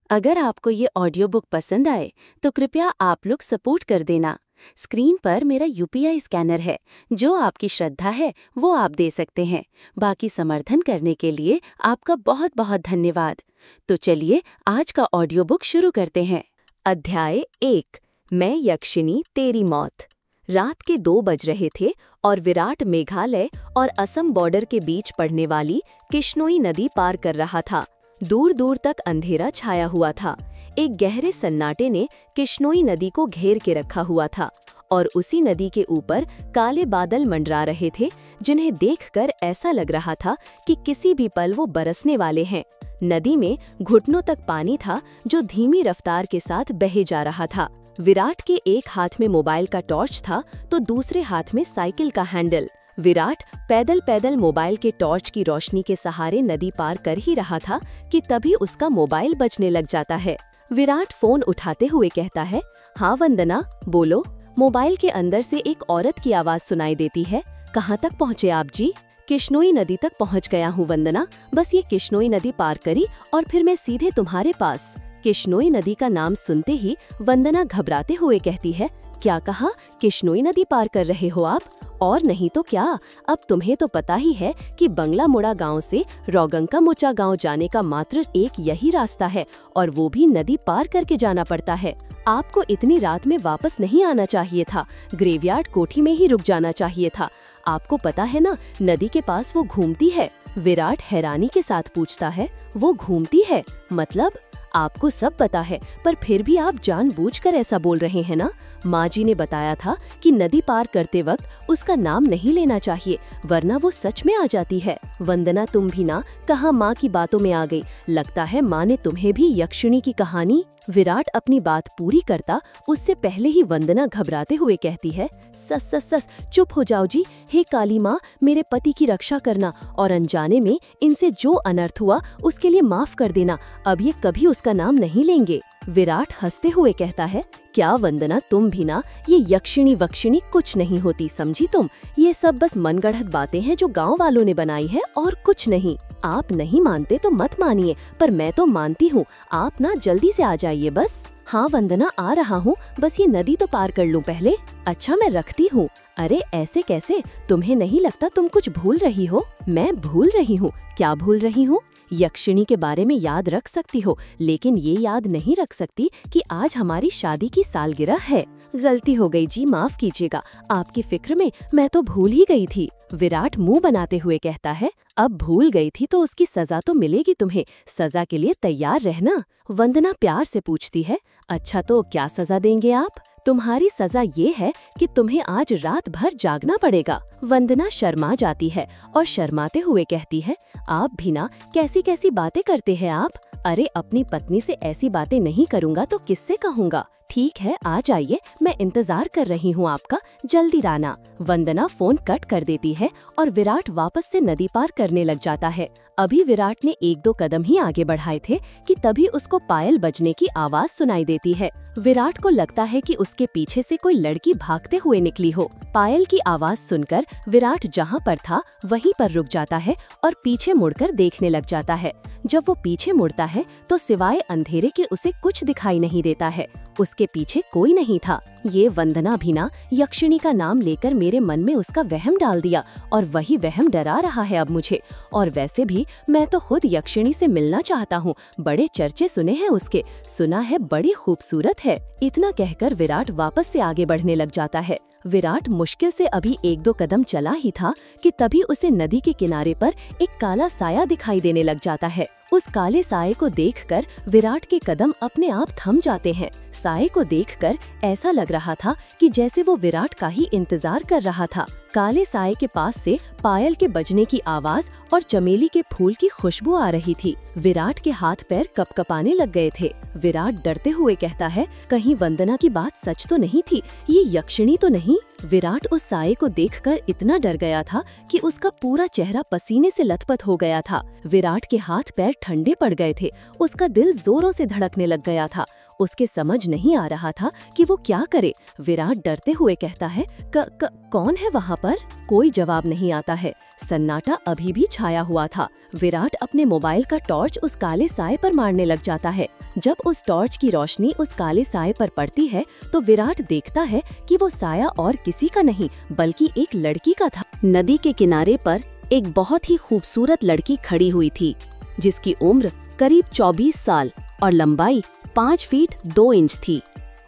अगर आपको ये ऑडियो बुक पसंद आए तो कृपया आप लोग सपोर्ट कर देना। स्क्रीन पर मेरा यूपीआई स्कैनर है, जो आपकी श्रद्धा है वो आप दे सकते हैं। बाकी समर्थन करने के लिए आपका बहुत बहुत धन्यवाद। तो चलिए आज का ऑडियो बुक शुरू करते हैं। अध्याय 1। मैं यक्षिणी तेरी मौत। रात के 2 बज रहे थे और विराट मेघालय और असम बॉर्डर के बीच पड़ने वाली किश्नोई नदी पार कर रहा था। दूर दूर तक अंधेरा छाया हुआ था। एक गहरे सन्नाटे ने किश्नोई नदी को घेर के रखा हुआ था और उसी नदी के ऊपर काले बादल मंडरा रहे थे, जिन्हें देखकर ऐसा लग रहा था कि किसी भी पल वो बरसने वाले हैं। नदी में घुटनों तक पानी था, जो धीमी रफ्तार के साथ बहे जा रहा था। विराट के एक हाथ में मोबाइल का टॉर्च था तो दूसरे हाथ में साइकिल का हैंडल। विराट पैदल पैदल मोबाइल के टॉर्च की रोशनी के सहारे नदी पार कर ही रहा था कि तभी उसका मोबाइल बजने लग जाता है। विराट फोन उठाते हुए कहता है, हाँ वंदना, बोलो। मोबाइल के अंदर से एक औरत की आवाज सुनाई देती है। कहाँ तक पहुँचे आप जी? किश्नोई नदी तक पहुँच गया हूँ वंदना, बस ये किश्नोई नदी पार करी और फिर मैं सीधे तुम्हारे पास। किश्नोई नदी का नाम सुनते ही वंदना घबराते हुए कहती है, क्या कहा? किश्नोई नदी पार कर रहे हो आप? और नहीं तो क्या, अब तुम्हें तो पता ही है कि बंगला मुड़ा गांव से रोगंका मुचा गांव जाने का मात्र एक यही रास्ता है, और वो भी नदी पार करके जाना पड़ता है। आपको इतनी रात में वापस नहीं आना चाहिए था, ग्रेवयार्ड कोठी में ही रुक जाना चाहिए था। आपको पता है ना, नदी के पास वो घूमती है। विराट हैरानी के साथ पूछता है, वो घूमती है मतलब? आपको सब पता है, पर फिर भी आप जानबूझकर ऐसा बोल रहे हैं ना? माँ जी ने बताया था कि नदी पार करते वक्त उसका नाम नहीं लेना चाहिए, वरना वो सच में आ जाती है। वंदना, तुम भी ना कहाँ माँ की बातों में आ गई। लगता है माँ ने तुम्हें भी यक्षिणी की कहानी। विराट अपनी बात पूरी करता उससे पहले ही वंदना घबराते हुए कहती है, सस सस सस, चुप हो जाओ जी। हे काली माँ, मेरे पति की रक्षा करना और अनजाने में इनसे जो अनर्थ हुआ उसके लिए माफ कर देना। अब ये कभी उसका नाम नहीं लेंगे। विराट हंसते हुए कहता है, क्या वंदना, तुम भी ना, ये यक्षिणी वक्षिणी कुछ नहीं होती, समझी तुम? ये सब बस मनगढ़ंत बातें हैं जो गांव वालों ने बनाई है और कुछ नहीं। आप नहीं मानते तो मत मानिए, पर मैं तो मानती हूँ। आप ना जल्दी से आ जाइए बस। हाँ वंदना, आ रहा हूँ, बस ये नदी तो पार कर लूँ पहले। अच्छा, मैं रखती हूँ। अरे ऐसे कैसे? तुम्हें नहीं लगता तुम कुछ भूल रही हो? मैं भूल रही हूँ? क्या भूल रही हूँ? यक्षिणी के बारे में याद रख सकती हो, लेकिन ये याद नहीं रख सकती कि आज हमारी शादी की सालगिरह है। गलती हो गई जी, माफ कीजिएगा। आपकी फिक्र में मैं तो भूल ही गई थी। विराट मुंह बनाते हुए कहता है, अब भूल गई थी तो उसकी सजा तो मिलेगी तुम्हें। सजा के लिए तैयार रहना। वंदना प्यार से पूछती है, अच्छा तो क्या सजा देंगे आप? तुम्हारी सजा ये है कि तुम्हें आज रात भर जागना पड़ेगा। वंदना शर्मा जाती है और शर्माते हुए कहती है, आप भी ना कैसी कैसी बातें करते हैं आप? अरे अपनी पत्नी से ऐसी बातें नहीं करूँगा तो किससे कहूँगा? ठीक है, आ जाइए, मैं इंतजार कर रही हूँ आपका, जल्दी आना। वंदना फोन कट कर देती है और विराट वापस से नदी पार करने लग जाता है। अभी विराट ने 1-2 कदम ही आगे बढ़ाए थे कि तभी उसको पायल बजने की आवाज सुनाई देती है। विराट को लगता है कि उसके पीछे से कोई लड़की भागते हुए निकली हो। पायल की आवाज सुनकर विराट जहाँ पर था वहीं पर रुक जाता है और पीछे मुड़कर देखने लग जाता है। जब वो पीछे मुड़ता है तो सिवाय अंधेरे के उसे कुछ दिखाई नहीं देता है। उसके पीछे कोई नहीं था। ये वंदना भी ना यक्षिणी का नाम लेकर मेरे मन में उसका वहम डाल दिया, और वही वहम डरा रहा है अब मुझे। और वैसे भी मैं तो खुद यक्षिणी से मिलना चाहता हूँ। बड़े चर्चे सुने हैं उसके, सुना है बड़ी खूबसूरत है। इतना कहकर विराट वापस से आगे बढ़ने लग जाता है। विराट मुश्किल से अभी 1-2 कदम चला ही था कि तभी उसे नदी के किनारे पर एक काला साया दिखाई देने लग जाता है। उस काले साये को देखकर विराट के कदम अपने आप थम जाते हैं। साये को देखकर ऐसा लग रहा था कि जैसे वो विराट का ही इंतजार कर रहा था। काले साये के पास से पायल के बजने की आवाज और चमेली के फूल की खुशबू आ रही थी। विराट के हाथ पैर कपकपाने लग गए थे। विराट डरते हुए कहता है, कहीं वंदना की बात सच तो नहीं थी? ये यक्षिणी तो नहीं? विराट उस साये को देखकर इतना डर गया था कि उसका पूरा चेहरा पसीने से लथपथ हो गया था। विराट के हाथ पैर ठंडे पड़ गए थे। उसका दिल जोरों से धड़कने लग गया था। उसके समझ नहीं आ रहा था कि वो क्या करे। विराट डरते हुए कहता है, कौन है वहाँ पर? कोई जवाब नहीं आता है। सन्नाटा अभी भी छाया हुआ था। विराट अपने मोबाइल का टॉर्च उस काले साए पर मारने लग जाता है। जब उस टॉर्च की रोशनी उस काले साए पर पड़ती है तो विराट देखता है कि वो साया और किसी का नहीं बल्कि एक लड़की का था। नदी के किनारे पर एक बहुत ही खूबसूरत लड़की खड़ी हुई थी, जिसकी उम्र करीब 24 साल और लंबाई 5 फीट 2 इंच थी।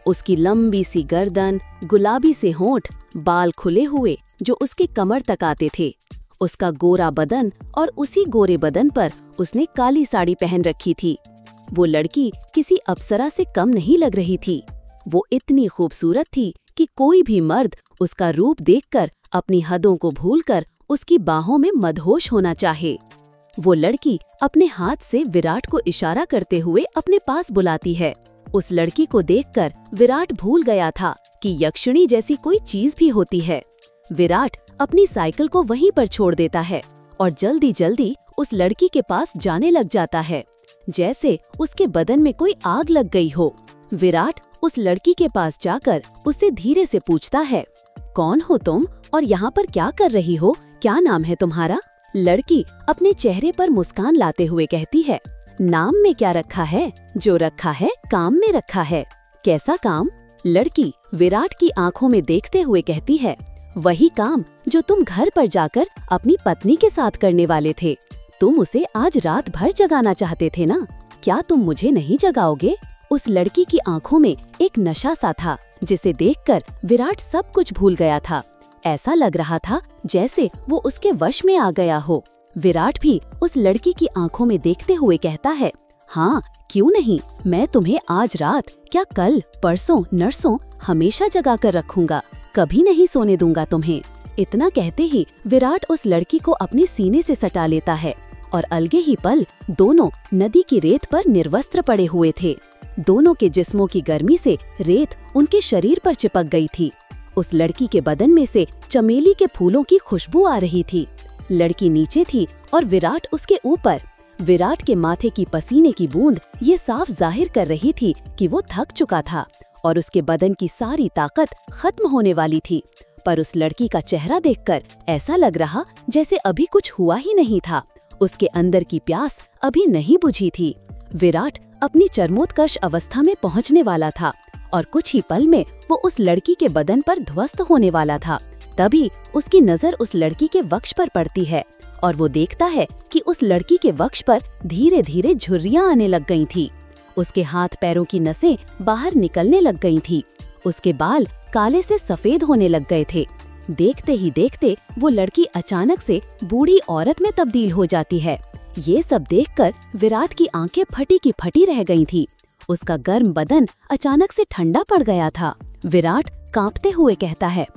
उसकी लंबी सी गर्दन, गुलाबी से होंठ, बाल खुले हुए जो उसके कमर तक आते थे, उसका गोरा बदन और उसी गोरे बदन पर उसने काली साड़ी पहन रखी थी। वो लड़की किसी अप्सरा से कम नहीं लग रही थी। वो इतनी खूबसूरत थी कि कोई भी मर्द उसका रूप देखकर अपनी हदों को भूलकर उसकी बाहों में मदहोश होना चाहे। वो लड़की अपने हाथ से विराट को इशारा करते हुए अपने पास बुलाती है। उस लड़की को देखकर विराट भूल गया था कि यक्षिणी जैसी कोई चीज भी होती है। विराट अपनी साइकिल को वहीं पर छोड़ देता है और जल्दी जल्दी उस लड़की के पास जाने लग जाता है, जैसे उसके बदन में कोई आग लग गई हो। विराट उस लड़की के पास जाकर उससे धीरे से पूछता है, कौन हो तुम और यहाँ पर क्या कर रही हो? क्या नाम है तुम्हारा? लड़की अपने चेहरे पर मुस्कान लाते हुए कहती है, नाम में क्या रखा है? जो रखा है काम में रखा है। कैसा काम? लड़की विराट की आंखों में देखते हुए कहती है, वही काम जो तुम घर पर जाकर अपनी पत्नी के साथ करने वाले थे। तुम उसे आज रात भर जगाना चाहते थे ना? क्या तुम मुझे नहीं जगाओगे? उस लड़की की आंखों में एक नशा सा था, जिसे देखकर विराट सब कुछ भूल गया था। ऐसा लग रहा था जैसे वो उसके वश में आ गया हो। विराट भी उस लड़की की आंखों में देखते हुए कहता है, हाँ क्यों नहीं, मैं तुम्हें आज रात क्या कल परसों नरसों हमेशा जगा कर रखूंगा, कभी नहीं सोने दूंगा तुम्हें। इतना कहते ही विराट उस लड़की को अपने सीने से सटा लेता है और अलगे ही पल दोनों नदी की रेत पर निर्वस्त्र पड़े हुए थे। दोनों के जिस्मों की गर्मी से रेत उनके शरीर पर चिपक गई थी। उस लड़की के बदन में से चमेली के फूलों की खुशबू आ रही थी। लड़की नीचे थी और विराट उसके ऊपर। विराट के माथे की पसीने की बूंद ये साफ जाहिर कर रही थी कि वो थक चुका था और उसके बदन की सारी ताकत खत्म होने वाली थी। पर उस लड़की का चेहरा देखकर ऐसा लग रहा जैसे अभी कुछ हुआ ही नहीं था। उसके अंदर की प्यास अभी नहीं बुझी थी। विराट अपनी चरमोत्कर्ष अवस्था में पहुंचने वाला था और कुछ ही पल में वो उस लड़की के बदन पर ध्वस्त होने वाला था। तभी उसकी नजर उस लड़की के वक्ष पर पड़ती है और वो देखता है कि उस लड़की के वक्ष पर धीरे धीरे झुर्रियां आने लग गई थी। उसके हाथ पैरों की नसें बाहर निकलने लग गई थी। उसके बाल काले से सफेद होने लग गए थे। देखते ही देखते वो लड़की अचानक से बूढ़ी औरत में तब्दील हो जाती है। ये सब देखकर विराट की आंखें फटी की फटी रह गई थी। उसका गर्म बदन अचानक से ठंडा पड़ गया था। विराट कांपते हुए कहता है,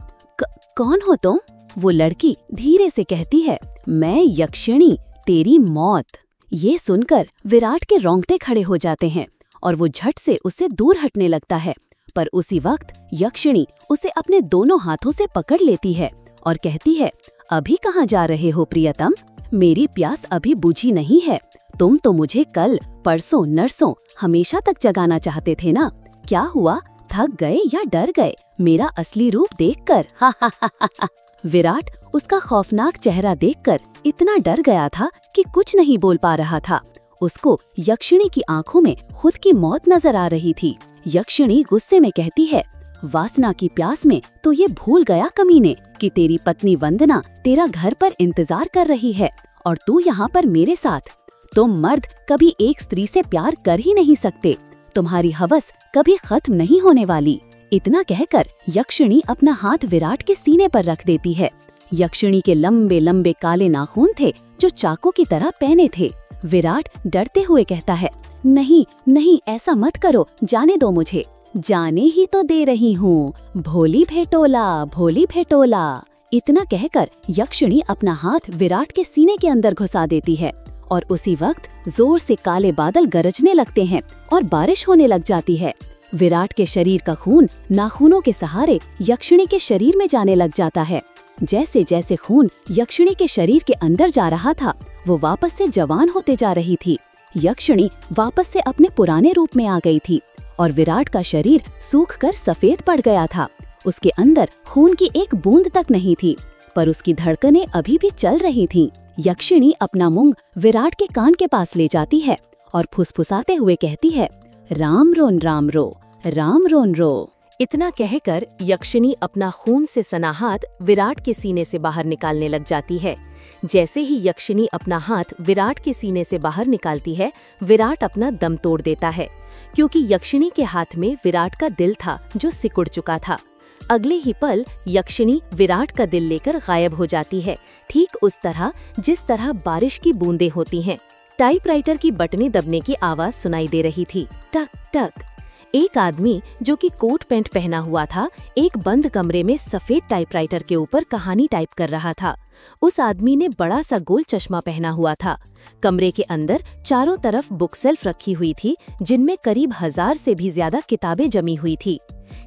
कौन हो तुम? वो लड़की धीरे से कहती है, मैं यक्षिणी, तेरी मौत। ये सुनकर विराट के रोंगटे खड़े हो जाते हैं और वो झट से उससे दूर हटने लगता है। पर उसी वक्त यक्षिणी उसे अपने दोनों हाथों से पकड़ लेती है और कहती है, अभी कहाँ जा रहे हो प्रियतम? मेरी प्यास अभी बुझी नहीं है। तुम तो मुझे कल परसों नरसों हमेशा तक जगाना चाहते थे ना? क्या हुआ, थक गए या डर गए मेरा असली रूप देखकर? हा हा हा हा। विराट उसका खौफनाक चेहरा देखकर इतना डर गया था कि कुछ नहीं बोल पा रहा था। उसको यक्षिणी की आंखों में खुद की मौत नजर आ रही थी। यक्षिणी गुस्से में कहती है, वासना की प्यास में तो ये भूल गया कमीने कि तेरी पत्नी वंदना तेरा घर पर इंतजार कर रही है और तू यहाँ पर मेरे साथ। तुम मर्द कभी एक स्त्री से प्यार कर ही नहीं सकते। तुम्हारी हवस कभी खत्म नहीं होने वाली। इतना कहकर यक्षिणी अपना हाथ विराट के सीने पर रख देती है। यक्षिणी के लंबे लंबे काले नाखून थे जो चाकू की तरह पहने थे। विराट डरते हुए कहता है, नहीं नहीं, ऐसा मत करो, जाने दो मुझे। जाने ही तो दे रही हूँ, भोली भेटोला, भोली भेटोला। इतना कहकर यक्षिणी अपना हाथ विराट के सीने के अंदर घुसा देती है और उसी वक्त जोर से काले बादल गरजने लगते हैं और बारिश होने लग जाती है। विराट के शरीर का खून नाखूनों के सहारे यक्षिणी के शरीर में जाने लग जाता है। जैसे जैसे खून यक्षिणी के शरीर के अंदर जा रहा था, वो वापस से जवान होते जा रही थी। यक्षिणी वापस से अपने पुराने रूप में आ गई थी और विराट का शरीर सूखकर सफेद पड़ गया था। उसके अंदर खून की एक बूंद तक नहीं थी, पर उसकी धड़कनें अभी भी चल रही थीं। यक्षिणी अपना मूंग विराट के कान के पास ले जाती है और फुसफुसाते हुए कहती है, राम रोन राम रो, राम रोन रो। इतना कहकर यक्षिणी अपना खून से सना हाथ विराट के सीने से बाहर निकालने लग जाती है। जैसे ही यक्षिणी अपना हाथ विराट के सीने से बाहर निकालती है, विराट अपना दम तोड़ देता है, क्योंकि यक्षिणी के हाथ में विराट का दिल था जो सिकुड़ चुका था। अगले ही पल यक्षिणी विराट का दिल लेकर गायब हो जाती है, ठीक उस तरह जिस तरह बारिश की बूंदें होती हैं। टाइपराइटर की बटनें दबने की आवाज सुनाई दे रही थी, टक टक। एक आदमी जो कि कोट पैंट पहना हुआ था, एक बंद कमरे में सफेद टाइपराइटर के ऊपर कहानी टाइप कर रहा था। उस आदमी ने बड़ा सा गोल चश्मा पहना हुआ था। कमरे के अंदर चारों तरफ बुक सेल्फ रखी हुई थी, जिनमें करीब 1000 से भी ज्यादा किताबें जमी हुई थी।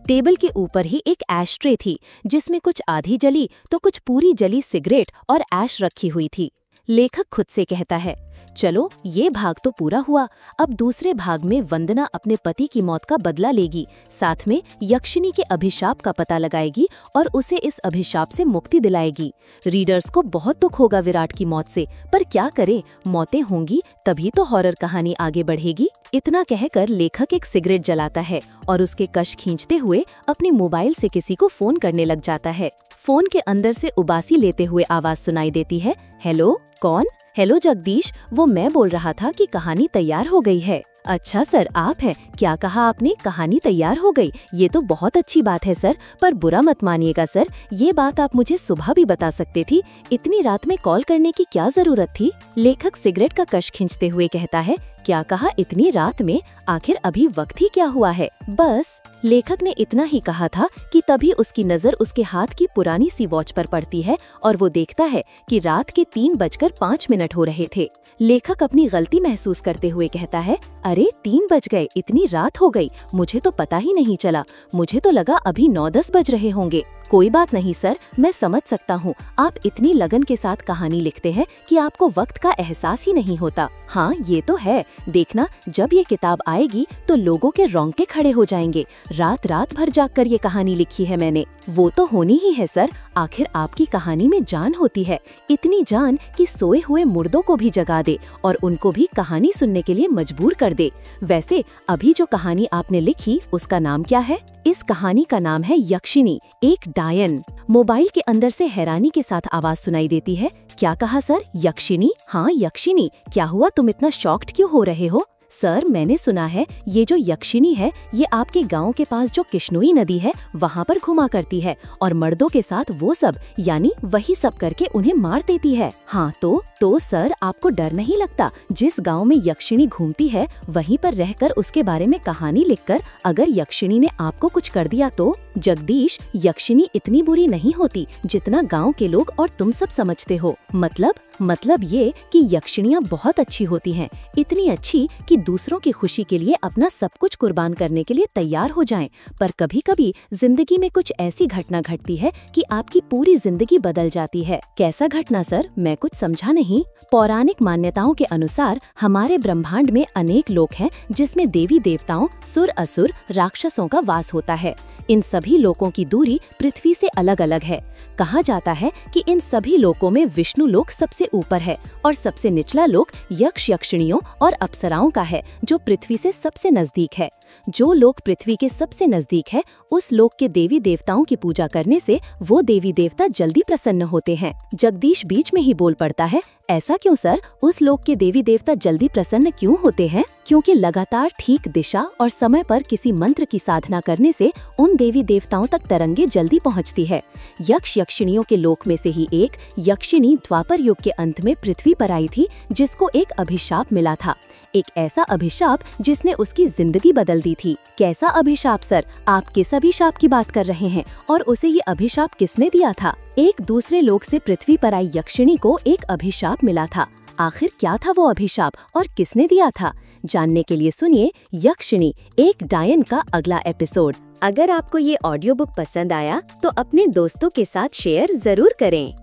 टेबल के ऊपर ही एक ऐश ट्रे थी, जिसमें कुछ आधी जली तो कुछ पूरी जली सिगरेट और ऐश रखी हुई थी। लेखक खुद से कहता है, चलो ये भाग तो पूरा हुआ, अब दूसरे भाग में वंदना अपने पति की मौत का बदला लेगी, साथ में यक्षिणी के अभिशाप का पता लगाएगी और उसे इस अभिशाप से मुक्ति दिलाएगी। रीडर्स को बहुत दुख होगा विराट की मौत से, पर क्या करें, मौतें होंगी तभी तो हॉरर कहानी आगे बढ़ेगी। इतना कहकर लेखक एक सिगरेट जलाता है और उसके कश खींचते हुए अपने मोबाइल से किसी को फोन करने लग जाता है। फोन के अंदर से उबासी लेते हुए आवाज सुनाई देती है, हेलो, कौन? हेलो जगदीश, वो मैं बोल रहा था कि कहानी तैयार हो गई है। अच्छा सर, आप हैं? क्या कहा आपने? कहानी तैयार हो गई? ये तो बहुत अच्छी बात है सर, पर बुरा मत मानिएगा सर, ये बात आप मुझे सुबह भी बता सकते थी, इतनी रात में कॉल करने की क्या जरूरत थी? लेखक सिगरेट का कश खींचते हुए कहता है, क्या कहा इतनी रात में? आखिर अभी वक्त ही क्या हुआ है? बस। लेखक ने इतना ही कहा था कि तभी उसकी नजर उसके हाथ की पुरानी सी वॉच पर पड़ती है और वो देखता है कि रात के 3:05 हो रहे थे। लेखक अपनी गलती महसूस करते हुए कहता है, अरे 3 बज गए, इतनी रात हो गई, मुझे तो पता ही नहीं चला, मुझे तो लगा अभी 9-10 बज रहे होंगे। कोई बात नहीं सर, मैं समझ सकता हूँ, आप इतनी लगन के साथ कहानी लिखते हैं कि आपको वक्त का एहसास ही नहीं होता। हाँ ये तो है, देखना जब ये किताब आएगी तो लोगों के रोंगटे खड़े हो जाएंगे, रात रात भर जागकर ये कहानी लिखी है मैंने। वो तो होनी ही है सर, आखिर आपकी कहानी में जान होती है, इतनी जान कि सोए हुए मुर्दों को भी जगा दे और उनको भी कहानी सुनने के लिए मजबूर कर दे। वैसे अभी जो कहानी आपने लिखी उसका नाम क्या है? इस कहानी का नाम है यक्षिणी, एक डायन। मोबाइल के अंदर से हैरानी के साथ आवाज सुनाई देती है, क्या कहा सर? यक्षिणी? हाँ यक्षिणी। क्या हुआ, तुम इतना शॉक्ड क्यों हो रहे हो? सर मैंने सुना है ये जो यक्षिणी है ये आपके गांव के पास जो किश्नोई नदी है वहाँ पर घुमा करती है और मर्दों के साथ वो सब यानी वही सब करके उन्हें मार देती है। हाँ तो सर आपको डर नहीं लगता? जिस गांव में यक्षिणी घूमती है वहीं पर रहकर उसके बारे में कहानी लिखकर अगर यक्षिणी ने आपको कुछ कर दिया तो? जगदीश, यक्षिणी इतनी बुरी नहीं होती जितना गाँव के लोग और तुम सब समझते हो। मतलब ये कि यक्षिणियाँ बहुत अच्छी होती हैं, इतनी अच्छी कि दूसरों की खुशी के लिए अपना सब कुछ कुर्बान करने के लिए तैयार हो जाएं। पर कभी कभी जिंदगी में कुछ ऐसी घटना घटती है कि आपकी पूरी जिंदगी बदल जाती है। कैसा घटना सर? मैं कुछ समझा नहीं। पौराणिक मान्यताओं के अनुसार हमारे ब्रह्मांड में अनेक लोक हैं जिसमें देवी देवताओं, सुर असुर, राक्षसों का वास होता है। इन सभी लोकों की दूरी पृथ्वी से अलग अलग है। कहा जाता है कि इन सभी लोकों में विष्णु लोक सबसे ऊपर है और सबसे निचला लोक यक्ष यक्षिणियों और अप्सराओं का है जो पृथ्वी से सबसे नजदीक है। जो लोक पृथ्वी के सबसे नजदीक है उस लोक के देवी देवताओं की पूजा करने से वो देवी देवता जल्दी प्रसन्न होते हैं। जगदीश बीच में ही बोल पड़ता है, ऐसा क्यों सर? उस लोक के देवी देवता जल्दी प्रसन्न क्यों होते हैं? क्योंकि लगातार ठीक दिशा और समय पर किसी मंत्र की साधना करने से उन देवी देवताओं तक तरंगे जल्दी पहुंचती है। यक्ष यक्षिणियों के लोक में से ही एक यक्षिणी द्वापर युग के अंत में पृथ्वी पर आई थी जिसको एक अभिशाप मिला था, एक ऐसा अभिशाप जिसने उसकी जिंदगी बदल दी थी। कैसा अभिशाप सर? आप किस अभिशाप की बात कर रहे हैं और उसे ये अभिशाप किसने दिया था? एक दूसरे लोक से पृथ्वी पर आई यक्षिणी को एक अभिशाप मिला था। आखिर क्या था वो अभिशाप और किसने दिया था? जानने के लिए सुनिए यक्षिणी, एक डायन का अगला एपिसोड। अगर आपको ये ऑडियो बुक पसंद आया तो अपने दोस्तों के साथ शेयर जरूर करें।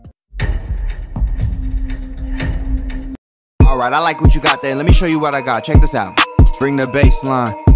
Alright, I like what you got there. Let me show you what I got. Check this out. Bring the bass line.